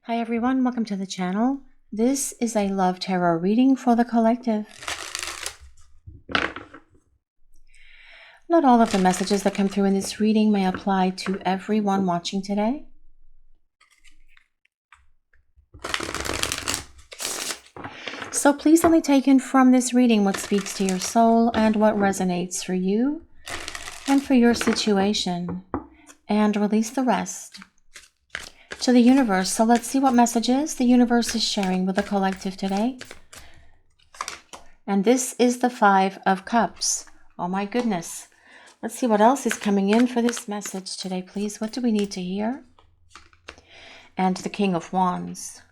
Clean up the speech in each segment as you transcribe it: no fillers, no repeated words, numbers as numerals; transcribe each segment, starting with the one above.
Hi everyone, welcome to the channel. This is a love tarot reading for the collective. Not all of the messages that come through in this reading may apply to everyone watching today. So please only take in from this reading what speaks to your soul and what resonates for you and for your situation, and release the rest to the universe. So let's see what messages the universe is sharing with the collective today. And this is the Five of Cups. Oh my goodness. Let's see what else is coming in for this message today, please. What do we need to hear? And the King of Wands.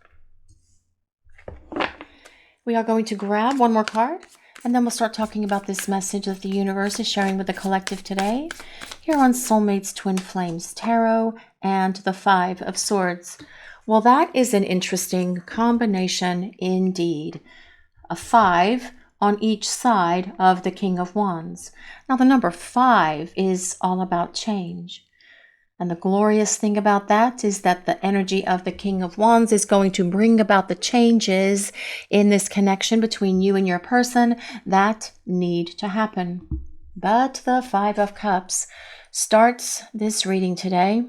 We are going to grab one more card, and then we'll start talking about this message that the universe is sharing with the collective today, here on Soulmates Twin Flames Tarot and the Five of Swords. Well, that is an interesting combination indeed. A 5 on each side of the King of Wands. Now, the number 5 is all about change. And the glorious thing about that is that the energy of the King of Wands is going to bring about the changes in this connection between you and your person that need to happen. But the Five of Cups starts this reading today.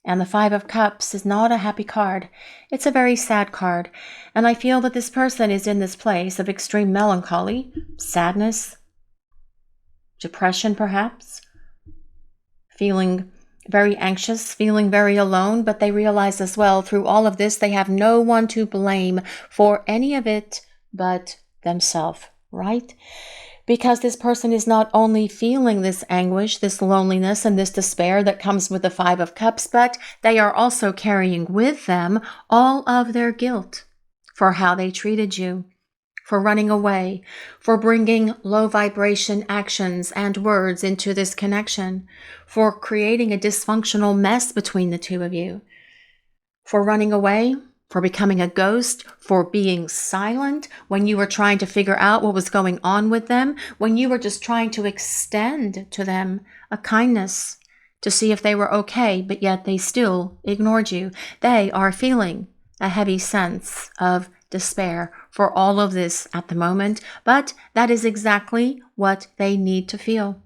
And the Five of Cups is not a happy card. It's a very sad card. And I feel that this person is in this place of extreme melancholy, sadness, depression perhaps, feeling very anxious, feeling very alone, but they realize as well through all of this they have no one to blame for any of it but themselves, right? Because this person is not only feeling this anguish, this loneliness, and this despair that comes with the Five of Cups, but they are also carrying with them all of their guilt for how they treated you, for running away, for bringing low vibration actions and words into this connection, for creating a dysfunctional mess between the two of you, for running away, for becoming a ghost, for being silent when you were trying to figure out what was going on with them, when you were just trying to extend to them a kindness to see if they were okay, but yet they still ignored you. They are feeling a heavy sense of despair for all of this at the moment, but that is exactly what they need to feel.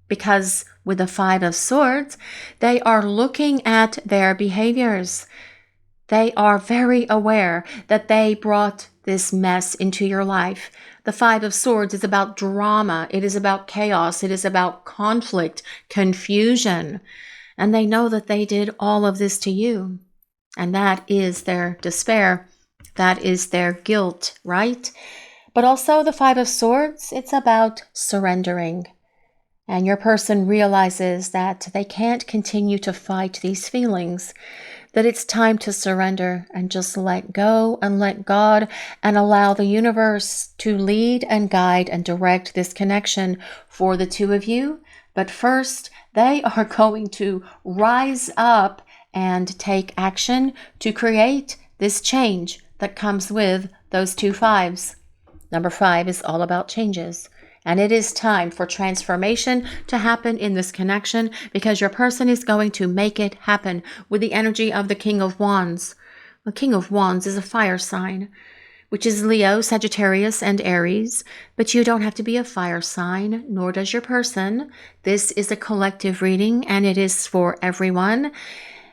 Because with the Five of Swords, they are looking at their behaviors. They are very aware that they brought this mess into your life. The Five of Swords is about drama. It is about chaos. It is about conflict, confusion. And they know that they did all of this to you. And that is their despair. That is their guilt, right? But also the Five of Swords, it's about surrendering. And your person realizes that they can't continue to fight these feelings, that it's time to surrender and just let go and let God and allow the universe to lead and guide and direct this connection for the two of you. But first, they are going to rise up and take action to create this change that comes with those two fives. Number 5 is all about changes. And it is time for transformation to happen in this connection, because your person is going to make it happen with the energy of the King of Wands. The King of Wands is a fire sign, which is Leo, Sagittarius, and Aries. But you don't have to be a fire sign, nor does your person. This is a collective reading, and it is for everyone.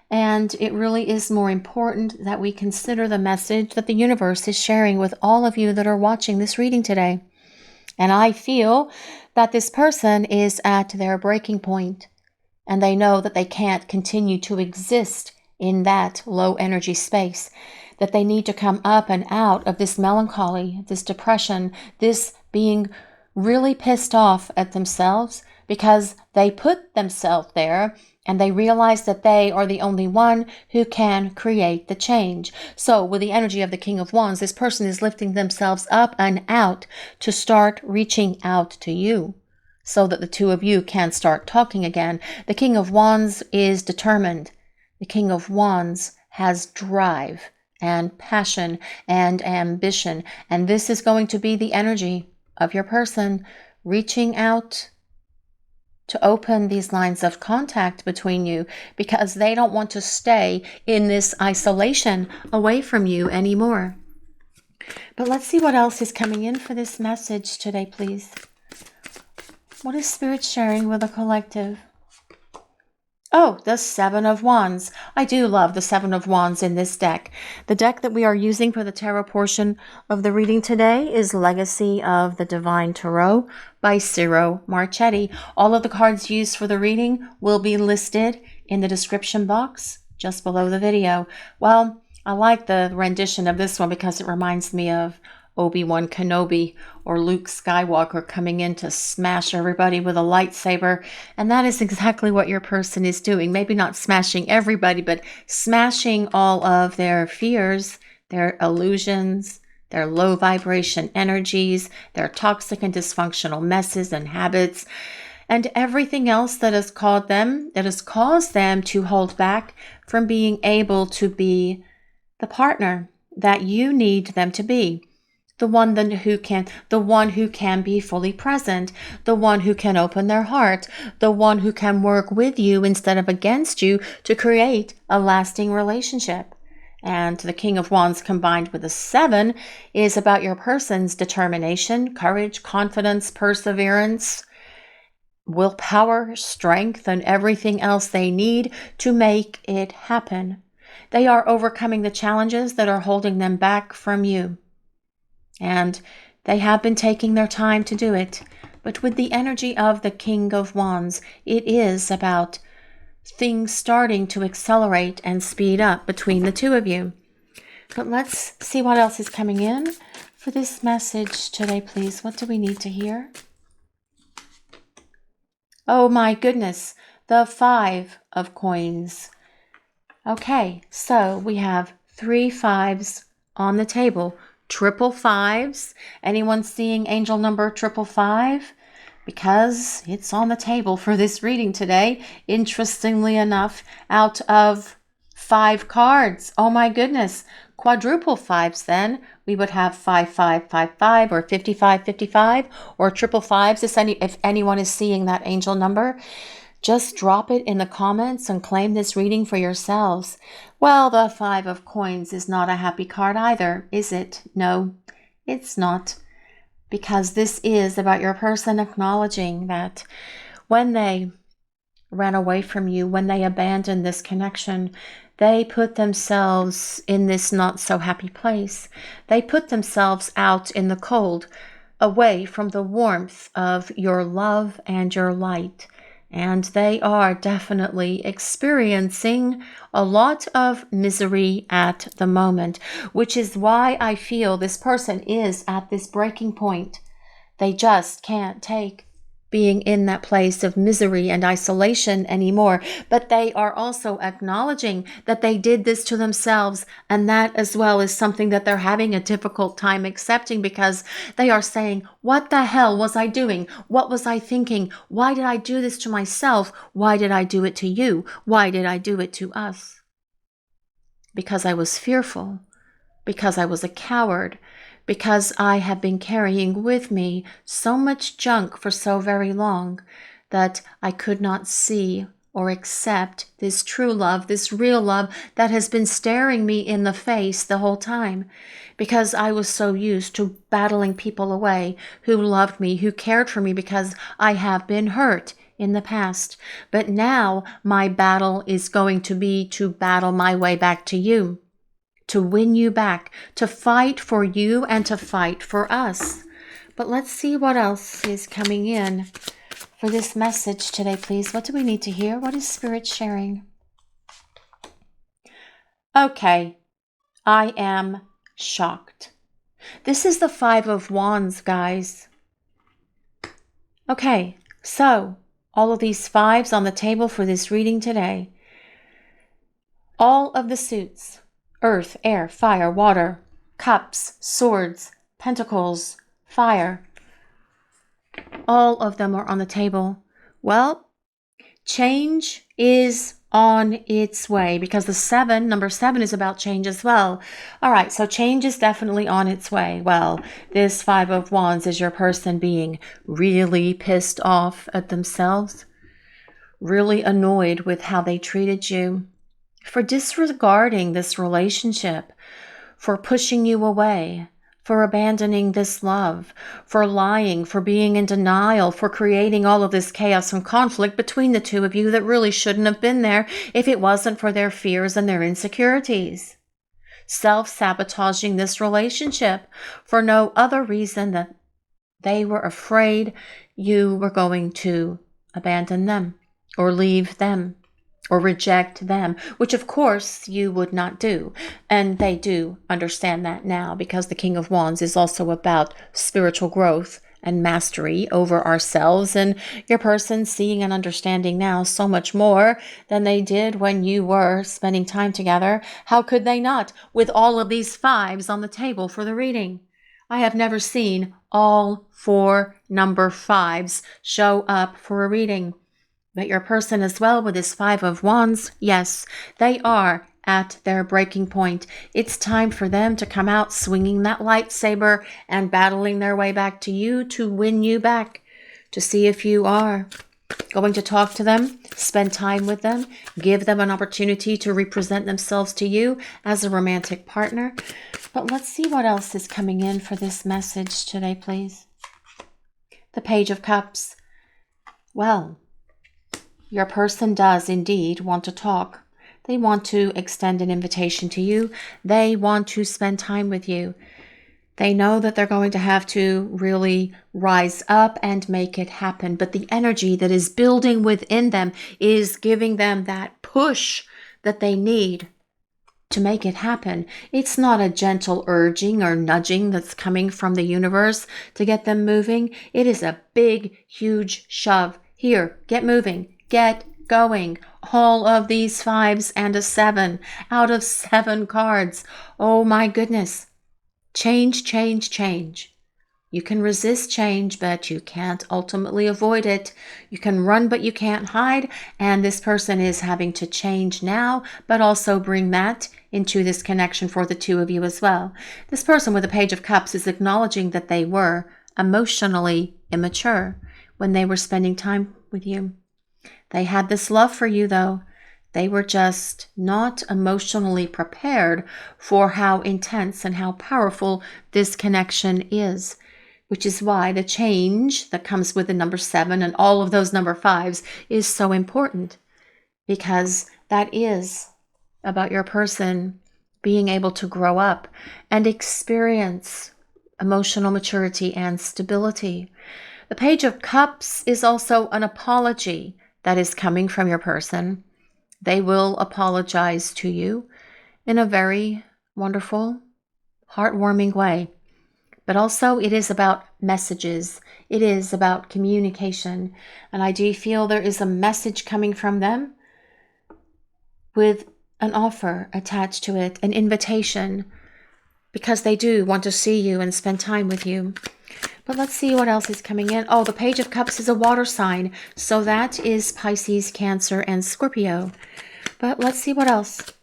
And it really is more important that we consider the message that the universe is sharing with all of you that are watching this reading today. And I feel that this person is at their breaking point, and they know that they can't continue to exist in that low energy space, that they need to come up and out of this melancholy, this depression, this being really pissed off at themselves because they put themselves there and they realize that they are the only one who can create the change. So with the energy of the King of Wands, this person is lifting themselves up and out to start reaching out to you so that the two of you can start talking again. The King of Wands is determined. The King of Wands has drive and passion and ambition. And this is going to be the energy of your person reaching out to open these lines of contact between you because they don't want to stay in this isolation away from you anymore. But let's see what else is coming in for this message today, please. What is Spirit sharing with the collective? Oh, the Seven of Wands. I do love the Seven of Wands in this deck. The deck that we are using for the tarot portion of the reading today is Legacy of the Divine Tarot by Ciro Marchetti. All of the cards used for the reading will be listed in the description box just below the video. Well, I like the rendition of this one because it reminds me of Obi-Wan Kenobi or Luke Skywalker coming in to smash everybody with a lightsaber. And that is exactly what your person is doing. Maybe not smashing everybody, but smashing all of their fears, their illusions, their low vibration energies, their toxic and dysfunctional messes and habits, and everything else that has caused them to hold back from being able to be the partner that you need them to be. The one who can be fully present, the one who can open their heart, the one who can work with you instead of against you to create a lasting relationship. And the King of Wands combined with the Seven is about your person's determination, courage, confidence, perseverance, willpower, strength, and everything else they need to make it happen. They are overcoming the challenges that are holding them back from you. And they have been taking their time to do it. But with the energy of the King of Wands, it is about things starting to accelerate and speed up between the two of you. But let's see what else is coming in for this message today, please. What do we need to hear? Oh my goodness, the Five of Coins. Okay, so we have 3 5s on the table. Triple fives. Anyone seeing angel number 555? Because it's on the table for this reading today. Interestingly enough, out of 5 cards. Oh my goodness. Quadruple fives then. We would have 5555 or 5555 or triple fives. If anyone is seeing that angel number, just drop it in the comments and claim this reading for yourselves. Well, the 5 of Coins is not a happy card either, is it? No, it's not. Because this is about your person acknowledging that when they ran away from you, when they abandoned this connection, they put themselves in this not so happy place. They put themselves out in the cold, away from the warmth of your love and your light. And they are definitely experiencing a lot of misery at the moment, which is why I feel this person is at this breaking point. They just can't take being in that place of misery and isolation anymore. But they are also acknowledging that they did this to themselves, and that as well is something that they're having a difficult time accepting, because they are saying, what the hell was I doing? What was I thinking? Why did I do this to myself? Why did I do it to you? Why did I do it to us? Because I was fearful, because I was a coward, because I have been carrying with me so much junk for so very long that I could not see or accept this true love, this real love that has been staring me in the face the whole time, because I was so used to battling people away who loved me, who cared for me, because I have been hurt in the past. But now my battle is going to be to battle my way back to you, to win you back, to fight for you and to fight for us. But let's see what else is coming in for this message today, please. What do we need to hear? What is Spirit sharing? Okay, I am shocked. This is the 5 of Wands, guys. Okay, so all of these 5s on the table for this reading today. All of the suits. Earth, air, fire, water, cups, swords, pentacles, fire. All of them are on the table. Well, change is on its way, because the number 7 is about change as well. All right, so change is definitely on its way. Well, this 5 of Wands is your person being really pissed off at themselves, really annoyed with how they treated you, for disregarding this relationship, for pushing you away, for abandoning this love, for lying, for being in denial, for creating all of this chaos and conflict between the two of you that really shouldn't have been there if it wasn't for their fears and their insecurities. Self-sabotaging this relationship for no other reason than they were afraid you were going to abandon them or leave them or reject them, which of course you would not do. And they do understand that now, because the King of Wands is also about spiritual growth and mastery over ourselves, and your person seeing and understanding now so much more than they did when you were spending time together. How could they not, with all of these fives on the table for the reading? I have never seen all 4 number 5s show up for a reading. But your person as well, with this 5 of Wands, yes, they are at their breaking point. It's time for them to come out swinging that lightsaber and battling their way back to you, to win you back, to see if you are going to talk to them, spend time with them, give them an opportunity to represent themselves to you as a romantic partner. But let's see what else is coming in for this message today, please. The Page of Cups. Well, your person does indeed want to talk. They want to extend an invitation to you. They want to spend time with you. They know that they're going to have to really rise up and make it happen. But the energy that is building within them is giving them that push that they need to make it happen. It's not a gentle urging or nudging that's coming from the universe to get them moving. It is a big, huge shove. Here, get moving. Get going. All of these 5s and a 7 out of 7 cards. Oh my goodness. Change, change, change. You can resist change, but you can't ultimately avoid it. You can run, but you can't hide. And this person is having to change now, but also bring that into this connection for the two of you as well. This person with the Page of Cups is acknowledging that they were emotionally immature when they were spending time with you. They had this love for you, though. They were just not emotionally prepared for how intense and how powerful this connection is, which is why the change that comes with the number 7 and all of those number 5s is so important, because that is about your person being able to grow up and experience emotional maturity and stability. The Page of Cups is also an apology that is coming from your person. They will apologize to you in a very wonderful, heartwarming way. But also it is about messages. It is about communication. And I do feel there is a message coming from them with an offer attached to it, an invitation, because they do want to see you and spend time with you. But let's see what else is coming in. Oh, the Page of Cups is a water sign. So that is Pisces, Cancer, and Scorpio. But let's see what else.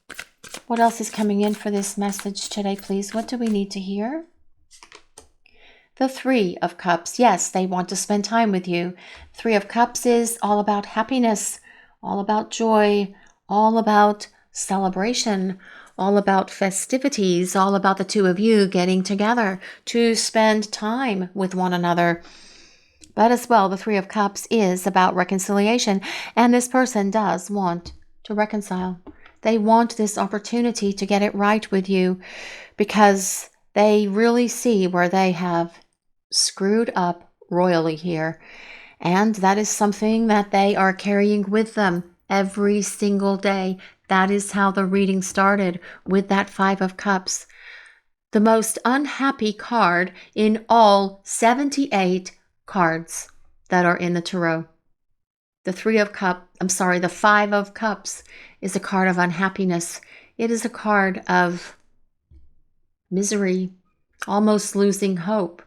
What else is coming in for this message today, please? What do we need to hear? The 3 of Cups. Yes, they want to spend time with you. 3 of Cups is all about happiness, all about joy, all about celebration, all about festivities, all about the two of you getting together to spend time with one another. But as well, the 3 of Cups is about reconciliation, and this person does want to reconcile. They want this opportunity to get it right with you, because they really see where they have screwed up royally here. And that is something that they are carrying with them every single day. That is how the reading started, with that 5 of Cups. The most unhappy card in all 78 cards that are in the tarot. The 5 of Cups is a card of unhappiness. It is a card of misery, almost losing hope.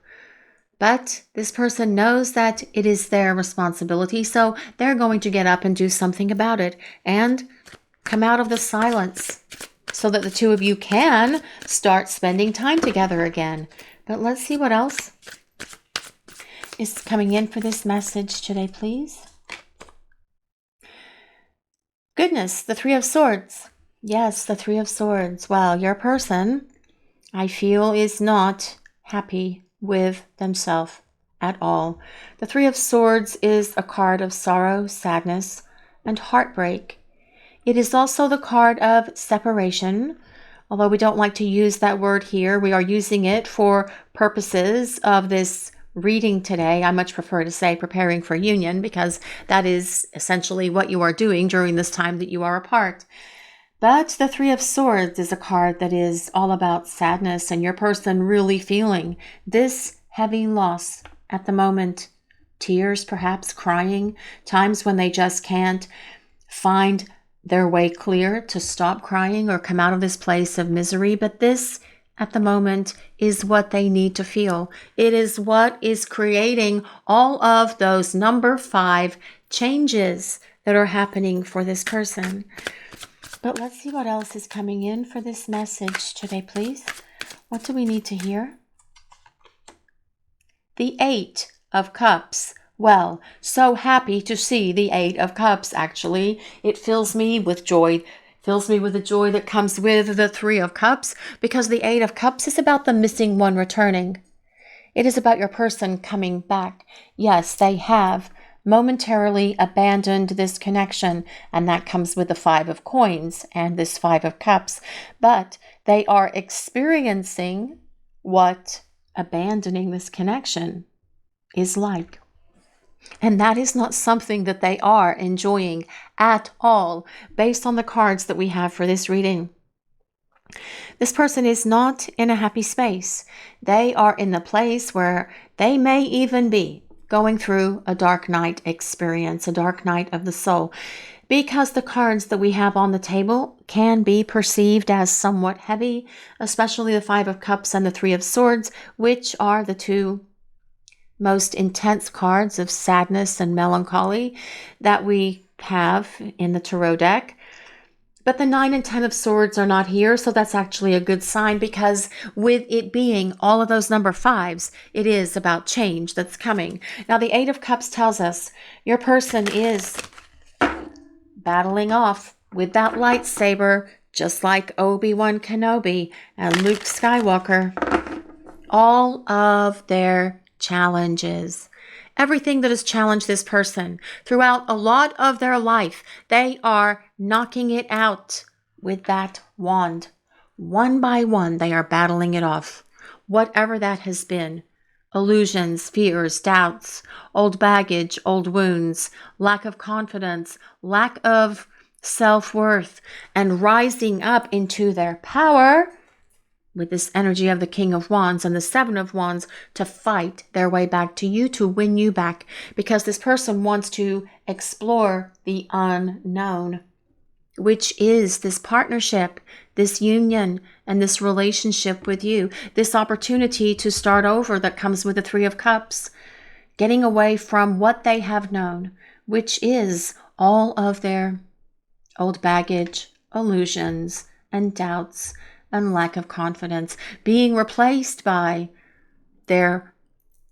But this person knows that it is their responsibility, so they're going to get up and do something about it and come out of the silence so that the two of you can start spending time together again. But let's see what else is coming in for this message today, please. Goodness, the Three of Swords. Yes, the Three of Swords. Well, your person, I feel, is not happy with themselves at all. The Three of Swords is a card of sorrow, sadness, and heartbreak. It is also the card of separation. Although we don't like to use that word here, we are using it for purposes of this reading today. I much prefer to say preparing for union, because that is essentially what you are doing during this time that you are apart. But the Three of Swords is a card that is all about sadness and your person really feeling this heavy loss at the moment. Tears, perhaps crying, times when they just can't find their way clear to stop crying or come out of this place of misery. But this, at the moment, is what they need to feel. It is what is creating all of those number 5 changes that are happening for this person. But let's see what else is coming in for this message today, please. What do we need to hear? The 8 of Cups. Well, so happy to see the 8 of Cups, actually. It fills me with joy. Fills me with the joy that comes with the 3 of Cups, because the 8 of Cups is about the missing one returning. It is about your person coming back. Yes, they have momentarily abandoned this connection, and that comes with the 5 of Coins and this 5 of Cups. But they are experiencing what abandoning this connection is like. And that is not something that they are enjoying at all, based on the cards that we have for this reading. This person is not in a happy space. They are in the place where they may even be going through a dark night experience, a dark night of the soul, because the cards that we have on the table can be perceived as somewhat heavy, especially the 5 of Cups and the 3 of Swords, which are the 2 most intense cards of sadness and melancholy that we have in the tarot deck. But the 9 and 10 of Swords are not here, so that's actually a good sign, because with it being all of those number 5s, it is about change that's coming. Now, the 8 of Cups tells us your person is battling off with that lightsaber, just like Obi-Wan Kenobi and Luke Skywalker. All of their challenges. Everything that has challenged this person throughout a lot of their life, they are knocking it out with that wand. One by one, they are battling it off. Whatever that has been. Illusions, fears, doubts, old baggage, old wounds, lack of confidence, lack of self-worth, and rising up into their power with this energy of the King of Wands and the 7 of Wands to fight their way back to you, to win you back, because this person wants to explore the unknown, which is this partnership, this union, and this relationship with you, this opportunity to start over that comes with the 3 of Cups, getting away from what they have known, which is all of their old baggage, illusions, and doubts, and lack of confidence, being replaced by their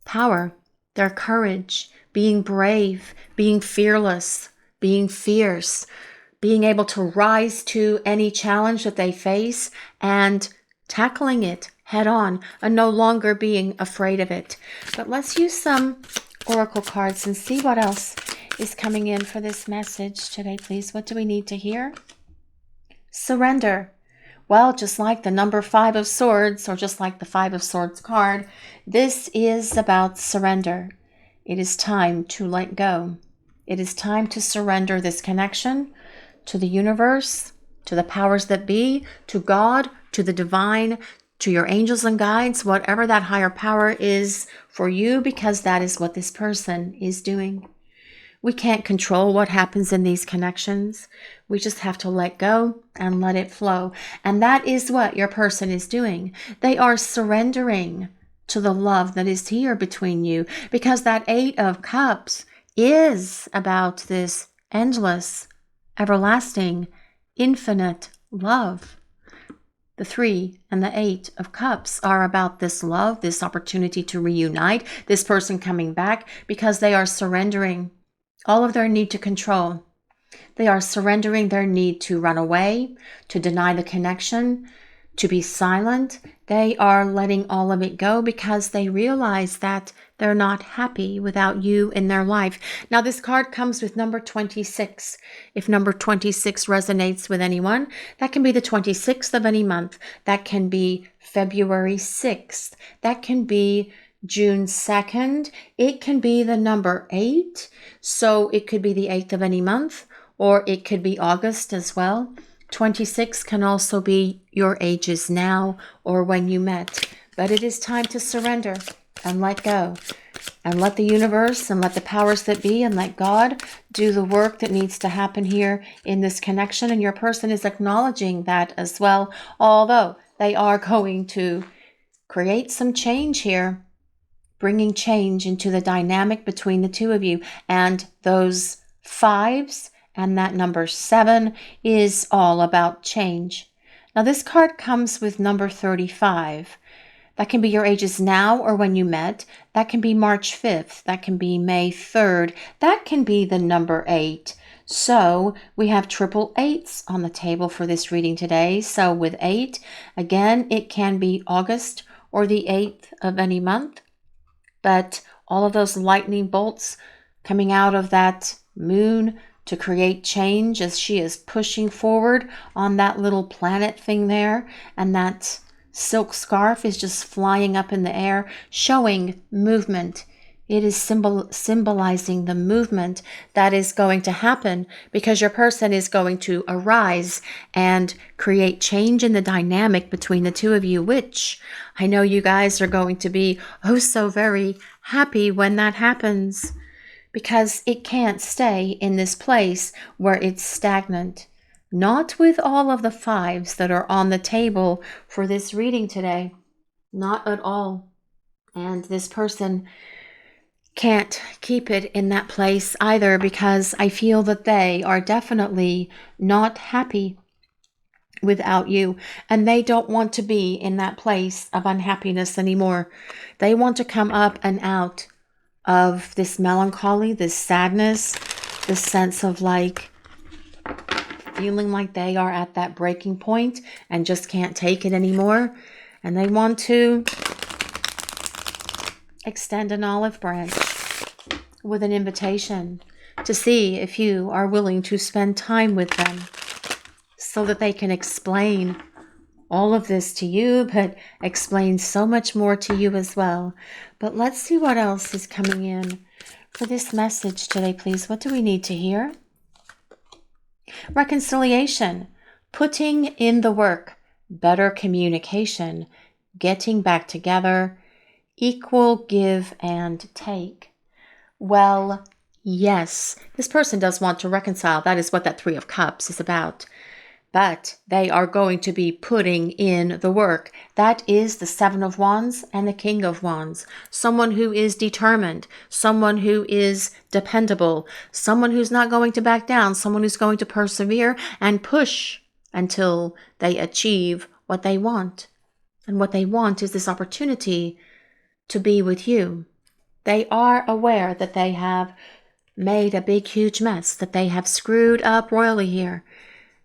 power, their courage, being brave, being fearless, being fierce, being able to rise to any challenge that they face and tackling it head on and no longer being afraid of it. But let's use some oracle cards and see what else is coming in for this message today, please. What do we need to hear? Surrender. Well, just like the number 5 of Swords, or just like the 5 of Swords card, this is about surrender. It is time to let go. It is time to surrender this connection to the universe, to the powers that be, to God, to the divine, to your angels and guides, whatever that higher power is for you, because that is what this person is doing. We can't control what happens in these connections. We just have to let go and let it flow. And that is what your person is doing. They are surrendering to the love that is here between you, because that 8 of Cups is about this endless, everlasting, infinite love. The 3 and the 8 of Cups are about this love, this opportunity to reunite, this person coming back, because they are surrendering all of their need to control, They are surrendering their need to run away, to deny the connection, to be silent. They are letting all of it go because they realize that they're not happy without you in their life. Now, this card comes with number 26. If number 26 resonates with anyone, that can be the 26th of any month. That can be February 6th. That can be June 2nd. It can be the number 8. So it could be the 8th of any month, or it could be August as well. 26 can also be your ages now or when you met. But it is time to surrender and let go. And let the universe and let the powers that be and let God do the work that needs to happen here in this connection. And your person is acknowledging that as well, although they are going to create some change here, bringing change into the dynamic between the two of you. And those 5s and that number 7 is all about change. Now, this card comes with number 35. That can be your ages now or when you met. That can be March 5th. That can be May 3rd. That can be the number 8. So we have triple 8s on the table for this reading today. So with 8, again, it can be August or the 8th of any month. But all of those lightning bolts coming out of that moon to create change as she is pushing forward on that little planet thing there, and that silk scarf is just flying up in the air, showing movement. It is symbolizing the movement that is going to happen because your person is going to arise and create change in the dynamic between the two of you, which I know you guys are going to be oh so very happy when that happens, because it can't stay in this place where it's stagnant. Not with all of the 5s that are on the table for this reading today. Not at all. And this person can't keep it in that place either, because I feel that they are definitely not happy without you, and they don't want to be in that place of unhappiness anymore. They want to come up and out of this melancholy, this sadness, this sense of like feeling like they are at that breaking point and just can't take it anymore. And they want to extend an olive branch with an invitation to see if you are willing to spend time with them so that they can explain all of this to you, but explain so much more to you as well. But let's see what else is coming in for this message today, please. What do we need to hear? Reconciliation, putting in the work, better communication, getting back together, equal give and take. Well, yes, this person does want to reconcile. That is what that 3 of Cups is about. But they are going to be putting in the work. That is the 7 of Wands and the King of Wands. Someone who is determined, someone who is dependable, someone who's not going to back down, someone who's going to persevere and push until they achieve what they want. And what they want is this opportunity to be with you. They are aware that they have made a big, huge mess, that they have screwed up royally here.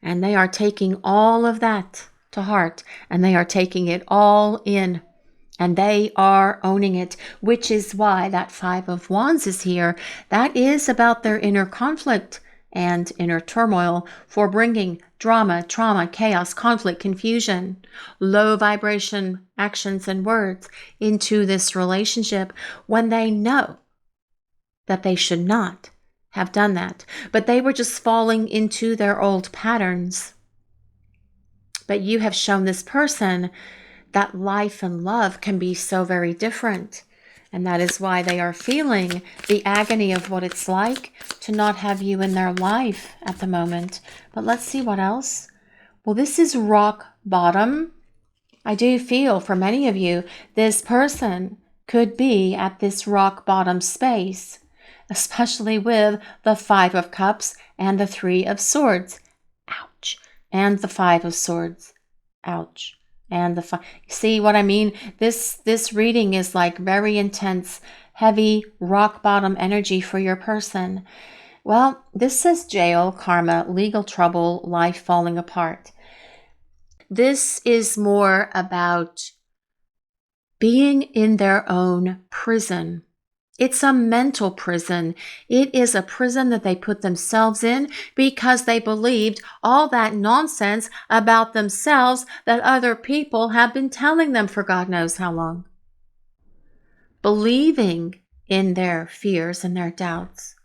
And they are taking all of that to heart, and they are taking it all in, and they are owning it, which is why that 5 of Wands is here. That is about their inner conflict and inner turmoil for bringing drama, trauma, chaos, conflict, confusion, low vibration actions and words into this relationship when they know that they should not have done that, but they were just falling into their old patterns. But you have shown this person that life and love can be so very different, and that is why they are feeling the agony of what it's like to not have you in their life at the moment. But let's see what else. Well, this is rock bottom. I do feel for many of you, this person could be at this rock bottom space, especially with the 5 of Cups and the 3 of Swords. Ouch. And the 5 of Swords. Ouch. And the 5. See what I mean? This reading is like very intense, heavy, rock bottom energy for your person. Well, this says jail, karma, legal trouble, life falling apart. This is more about being in their own prison. It's a mental prison. It is a prison that they put themselves in because they believed all that nonsense about themselves that other people have been telling them for God knows how long. Believing in their fears and their doubts.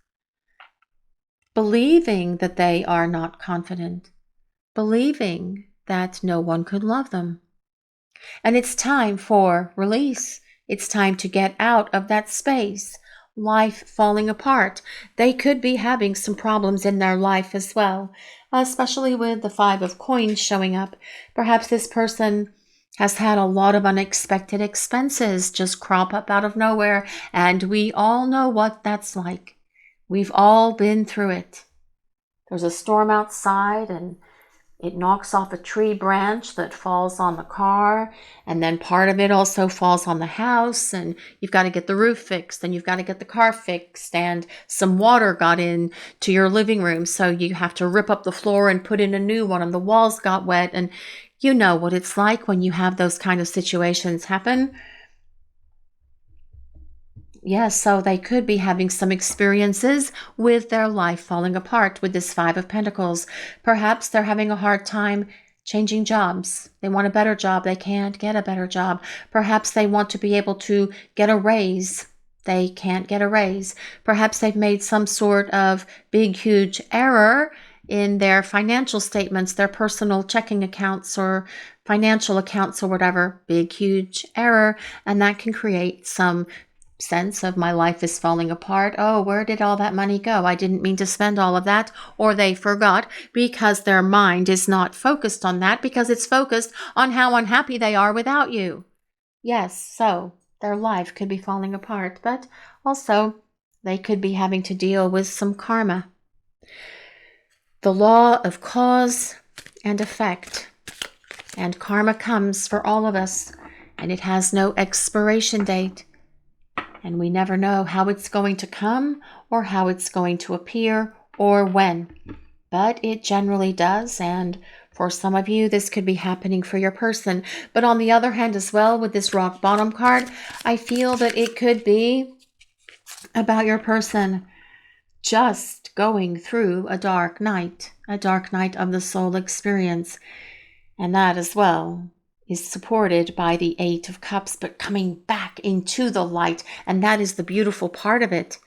Believing that they are not confident. Believing that no one could love them. And it's time for release. It's time to get out of that space. Life falling apart. They could be having some problems in their life as well, especially with the 5 of coins showing up. Perhaps this person has had a lot of unexpected expenses just crop up out of nowhere, and we all know what that's like. We've all been through it. There's a storm outside, and it knocks off a tree branch that falls on the car, and then part of it also falls on the house, and you've got to get the roof fixed, and you've got to get the car fixed, and some water got in to your living room, so you have to rip up the floor and put in a new one, and the walls got wet, and you know what it's like when you have those kind of situations happen. Yes, so they could be having some experiences with their life falling apart with this 5 of Pentacles. Perhaps they're having a hard time changing jobs. They want a better job. They can't get a better job. Perhaps they want to be able to get a raise. They can't get a raise. Perhaps they've made some sort of big, huge error in their financial statements, their personal checking accounts or financial accounts or whatever. Big, huge error. And that can create some sense of my life is falling apart. Oh, where did all that money go? I didn't mean to spend all of that. Or they forgot because their mind is not focused on that because it's focused on how unhappy they are without you. Yes, so their life could be falling apart, but also they could be having to deal with some karma. The law of cause and effect. And karma comes for all of us, and it has no expiration date. And we never know how it's going to come or how it's going to appear or when. But it generally does, and for some of you, this could be happening for your person. But on the other hand as well, with this rock bottom card, I feel that it could be about your person just going through a dark night of the soul experience. And that as well is supported by the 8 of Cups, but coming back into the light. And that is the beautiful part of it.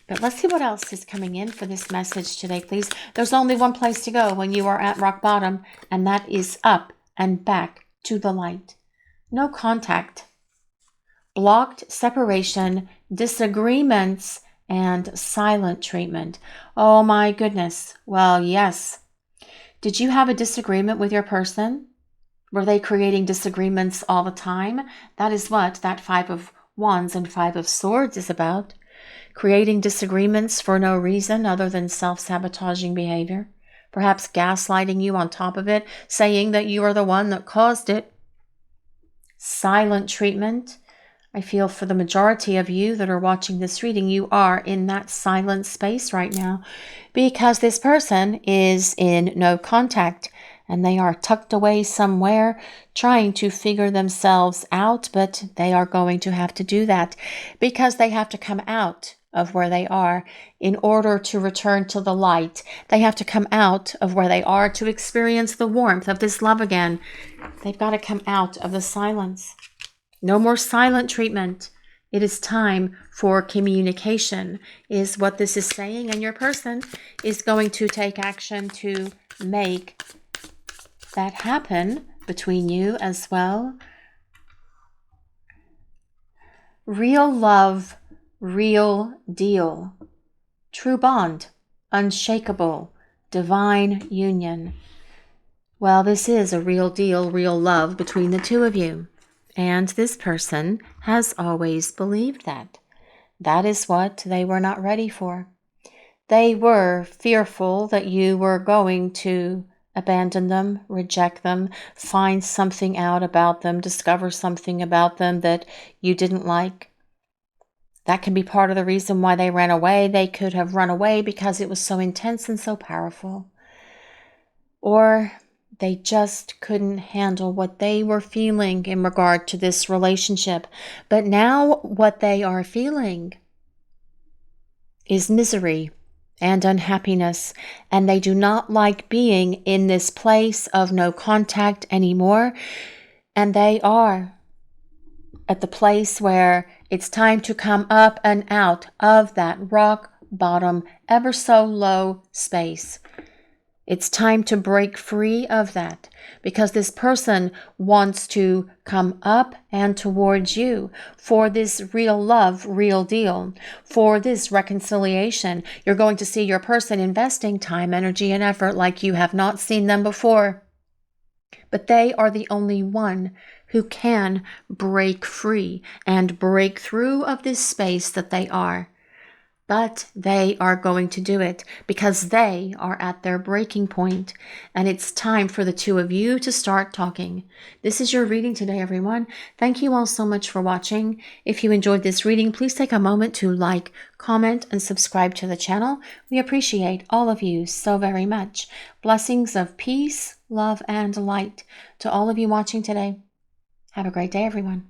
But let's see what else is coming in for this message today, please. There's only one place to go when you are at rock bottom, and that is up and back to the light. No contact. Blocked separation, disagreements, and silent treatment. Oh my goodness. Well, yes. Did you have a disagreement with your person? Were they creating disagreements all the time? That is what that 5 of Wands and 5 of Swords is about. Creating disagreements for no reason other than self-sabotaging behavior. Perhaps gaslighting you on top of it, saying that you are the one that caused it. Silent treatment. I feel for the majority of you that are watching this reading, you are in that silent space right now because this person is in no contact and they are tucked away somewhere trying to figure themselves out, but they are going to have to do that because they have to come out of where they are in order to return to the light. They have to come out of where they are to experience the warmth of this love again. They've got to come out of the silence. No more silent treatment. It is time for communication, is what this is saying. And your person is going to take action to make that happen between you as well. Real love, real deal. True bond, unshakable, divine union. Well, this is a real deal, real love between the two of you. And this person has always believed that. That is what they were not ready for. They were fearful that you were going to abandon them, reject them, find something out about them, discover something about them that you didn't like. That can be part of the reason why they ran away. They could have run away because it was so intense and so powerful. Or they just couldn't handle what they were feeling in regard to this relationship. But now what they are feeling is misery and unhappiness, and they do not like being in this place of no contact anymore. And they are at the place where it's time to come up and out of that rock bottom, ever so low space. It's time to break free of that, because this person wants to come up and towards you for this real love, real deal, for this reconciliation. You're going to see your person investing time, energy, and effort like you have not seen them before. But they are the only one who can break free and break through of this space that they are. But they are going to do it because they are at their breaking point, and it's time for the two of you to start talking. This is your reading today, everyone. Thank you all so much for watching. If you enjoyed this reading, please take a moment to like, comment, and subscribe to the channel. We appreciate all of you so very much. Blessings of peace, love, and light to all of you watching today. Have a great day, everyone.